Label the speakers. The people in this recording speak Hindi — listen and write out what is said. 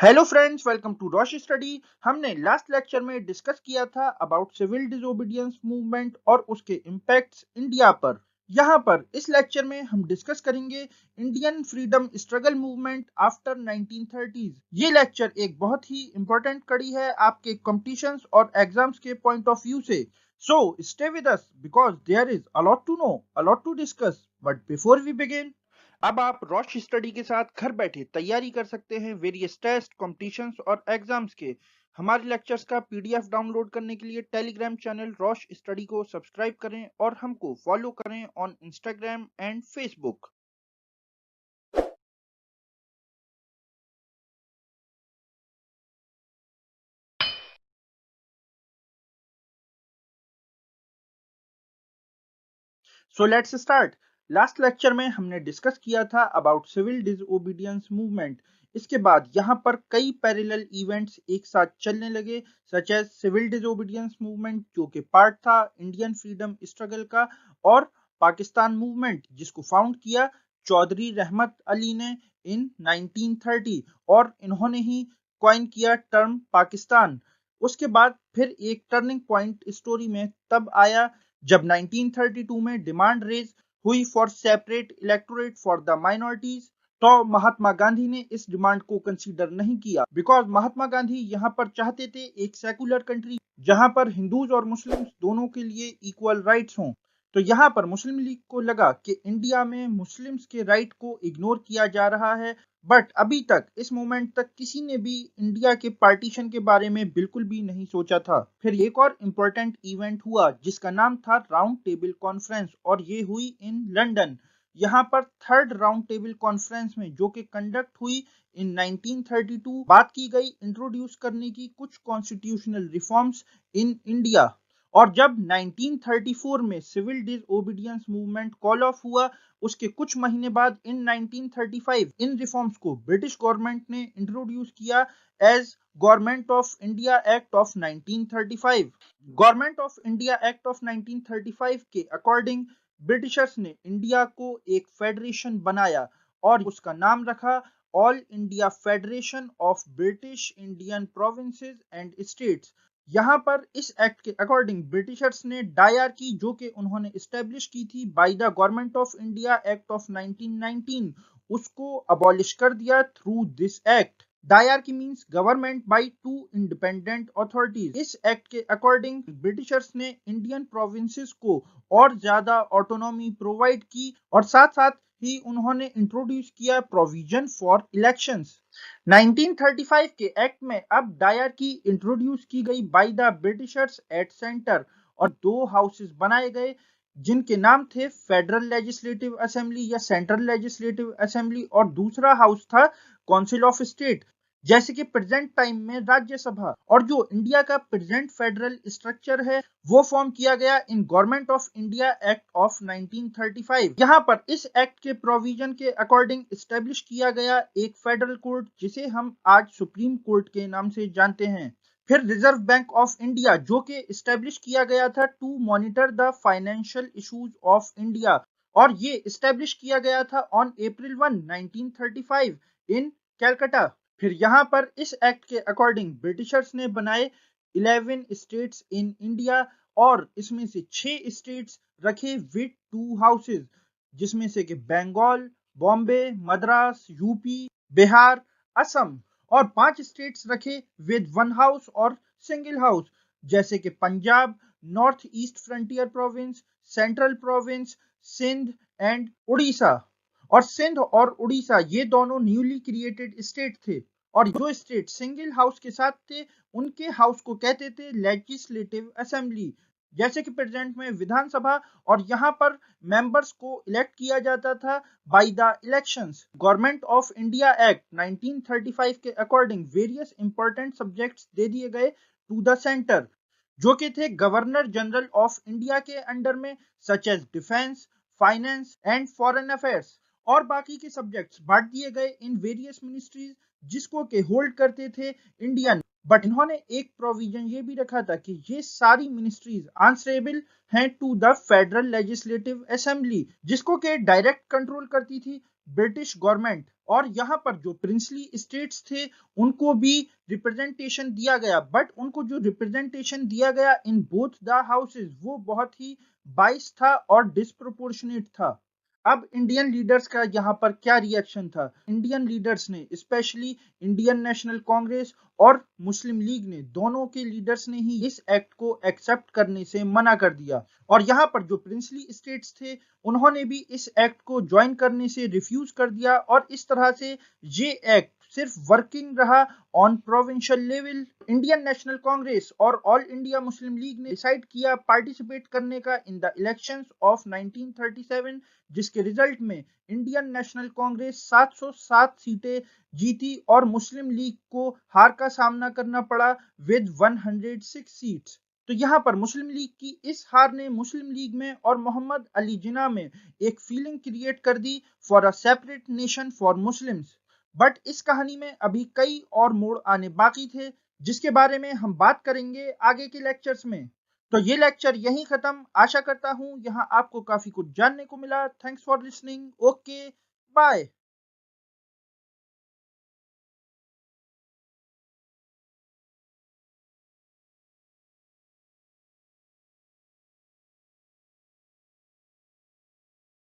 Speaker 1: Hello friends, welcome to Rosh study. हमने लास्ट लेक्चर में डिस्कस किया था अबाउट सिविल डिसोबीडियंस मूवमेंट और उसके इम्पैक्ट्स इंडिया पर। यहाँ पर इस लेक्चर में हम डिस्कस करेंगे Indian freedom struggle movement after 1930s। ये लेक्चर एक बहुत ही इंपॉर्टेंट कड़ी है आपके कॉम्पिटिशन्स और एग्जाम्स के पॉइंट ऑफ व्यू से। So stay with us because there is a lot to know, a lot to discuss. But before we begin, अब आप रोश स्टडी के साथ घर बैठे तैयारी कर सकते हैं वेरियस टेस्ट, कॉम्पिटिशन्स और एग्जाम्स के। हमारे लेक्चर्स का पीडीएफ डाउनलोड करने के लिए टेलीग्राम चैनल रोश स्टडी को सब्सक्राइब करें और हमको फॉलो करें on Instagram and Facebook. So let's start. Last lecture में हमने डिस्कस किया था अबाउट सिविल डिसओबीडियंस मूवमेंट। इसके बाद यहाँ पर कई पैरेलल इवेंट्स एक साथ चलने लगे, such as civil disobedience movement जो कि पार्ट था इंडियन फ्रीडम स्ट्रगल का, और पाकिस्तान मूवमेंट जिसको फाउंड किया चौधरी रहमत अली ने इन 1930, और इन्होंने ही कॉइन किया टर्म पाकिस्तान। उसके बाद फिर एक टर्निंग पॉइंट स्टोरी में तब आया जब 1932 में डिमांड रेज हुई for separate electorate for the minorities. तो महात्मा गांधी ने इस डिमांड को कंसीडर नहीं किया बिकॉज महात्मा गांधी यहाँ पर चाहते थे एक सेकुलर कंट्री जहां पर हिंदूज और मुस्लिम्स दोनों के लिए इक्वल राइट्स हों। तो यहाँ पर मुस्लिम लीग को लगा कि इंडिया में मुस्लिम्स के राइट को इग्नोर किया जा रहा है। बट अभी तक इस मोमेंट तक किसी ने भी इंडिया के पार्टीशन के बारे में बिल्कुल भी नहीं सोचा था। फिर एक और इम्पोर्टेंट इवेंट हुआ जिसका नाम था राउंड टेबल कॉन्फ्रेंस, और ये हुई इन लंदन। यहाँ पर थर्ड राउंड टेबल कॉन्फ्रेंस में जो कि कंडक्ट हुई इन 1932 बात की गई इंट्रोड्यूस करने की कुछ कॉन्स्टिट्यूशनल रिफॉर्म्स इन इंडिया। और जब 1934 में civil disobedience movement call off हुआ, उसके कुछ महीने बाद इन 1935 इन रिफॉर्म्स को ब्रिटिश गवर्नमेंट ने इंट्रोड्यूस किया as government of India act of 1935। Government of India act of 1935 के अकॉर्डिंग ब्रिटिशर्स ने इंडिया को एक फेडरेशन बनाया और उसका नाम रखा all India federation of British Indian provinces and states. यहाँ पर इस एक्ट के अकॉर्डिंग ब्रिटिशर्स ने डायरकी जो कि उन्होंने इस्टेब्लिश की थी by the government of India act of 1919, उसको अबॉलिश कर दिया through this act. Dyarchy means government by two independent authorities. इस एक्ट के अकॉर्डिंग ब्रिटिशर्स ने इंडियन प्रोविंसेस को और ज्यादा ऑटोनॉमी प्रोवाइड की, और साथ साथ ही उन्होंने इंट्रोड्यूस किया प्रोविजन फॉर इलेक्शंस। 1935 के एक्ट में अब डायरकी इंट्रोड्यूस की गई by the Britishers at centre, और दो हाउसेस बनाए गए जिनके नाम थे फेडरल लेजिस्लेटिव असेंबली या सेंट्रल लेजिस्लेटिव असेंबली, और दूसरा हाउस था काउंसिल ऑफ स्टेट, जैसे कि प्रेजेंट टाइम में राज्यसभा। और जो इंडिया का प्रेजेंट फेडरल स्ट्रक्चर है वो फॉर्म किया गया in government of India act of 1935। यहाँ पर इस एक्ट के प्रोविजन के अकॉर्डिंग स्टेब्लिश किया गया एक फेडरल कोर्ट जिसे हम आज सुप्रीम कोर्ट के नाम से जानते हैं। फिर रिजर्व बैंक ऑफ इंडिया जो कि स्टेब्लिश किया गया था to monitor the financial issues of India, और ये स्टेब्लिश किया गया था ऑन अप्रैल 1 1935 इन कैलकाटा। फिर यहाँ पर इस एक्ट के अकॉर्डिंग ब्रिटिशर्स ने बनाए 11 स्टेट्स इन इंडिया, और इसमें से 6 स्टेट्स रखे विद टू हाउसेस, जिसमें से कि बंगाल, बॉम्बे, मद्रास, यूपी, बिहार, असम, और 5 स्टेट्स रखे विद वन हाउस और सिंगल हाउस, जैसे कि Punjab, north east frontier province, central province, Sindh and Orissa. और सिंध और उड़ीसा ये दोनों न्यूली क्रिएटेड स्टेट थे, और जो स्टेट सिंगल हाउस के साथ थे उनके हाउस को कहते थे लेजिस्लेटिव असेंबली, जैसे कि प्रेजेंट में विधानसभा। और यहाँ पर मेंबर्स को इलेक्ट किया जाता था by the elections. Government of India act 1935 के अकॉर्डिंग वेरियस इंपॉर्टेंट सब्जेक्ट्स दे दिए गए टू द सेंटर, जो कि थे गवर्नर जनरल ऑफ इंडिया के अंडर में, such as defence, finance and foreign affairs. और बाकी के सब्जेक्ट्स बांट दिए गए इन वेरियस मिनिस्ट्रीज जिसको के होल्ड करते थे इंडियन। बट इन्होंने एक प्रोविजन ये भी रखा था कि ये सारी मिनिस्ट्रीज आंसरेबल हैं to the federal legislative assembly, जिसको के डायरेक्ट कंट्रोल करती थी ब्रिटिश गवर्नमेंट, और यहाँ पर जो प्रिंसली स्टेट्स थे उनको भी रिप्रेजेंटेशन दिया गया, बट उनको जो रिप्रेजेंटेशन दिया गया इन बोथ द हाउसेज वो बहुत ही बाइस था और डिस्प्रोपोर्शनेट था। अब इंडियन लीडर्स का यहाँ पर क्या रिएक्शन था? इंडियन लीडर्स ने, स्पेशली इंडियन नेशनल कांग्रेस और मुस्लिम लीग ने, दोनों के लीडर्स ने ही इस एक्ट को एक्सेप्ट करने से मना कर दिया। और यहाँ पर जो प्रिंसली स्टेट्स थे उन्होंने भी इस एक्ट को ज्वाइन करने से रिफ्यूज कर दिया, और इस तरह से ये एक्ट सिर्फ वर्किंग रहा on provincial level. Indian national Congress और ऑल इंडिया मुस्लिम लीग ने डिसाइड किया पार्टिसिपेट करने का इन द इलेक्शंस ऑफ 1937, जिसके रिजल्ट में इंडियन नेशनल कांग्रेस 707 सीटें जीती और मुस्लिम लीग को हार का सामना करना पड़ा विद 106 सीट्स। तो यहाँ पर मुस्लिम लीग की इस हार ने मुस्लिम लीग में और मोहम्मद अली जिन्ना में एक फीलिंग क्रिएट कर दी for a separate nation for Muslims. But इस कहानी में अभी कई और मोड़ आने बाकी थे, जिसके बारे में हम बात करेंगे आगे के लेक्चर्स में। तो ये लेक्चर यहीं खत्म। आशा करता हूँ यहाँ आपको काफी कुछ जानने को मिला। Thanks for listening. Okay, bye.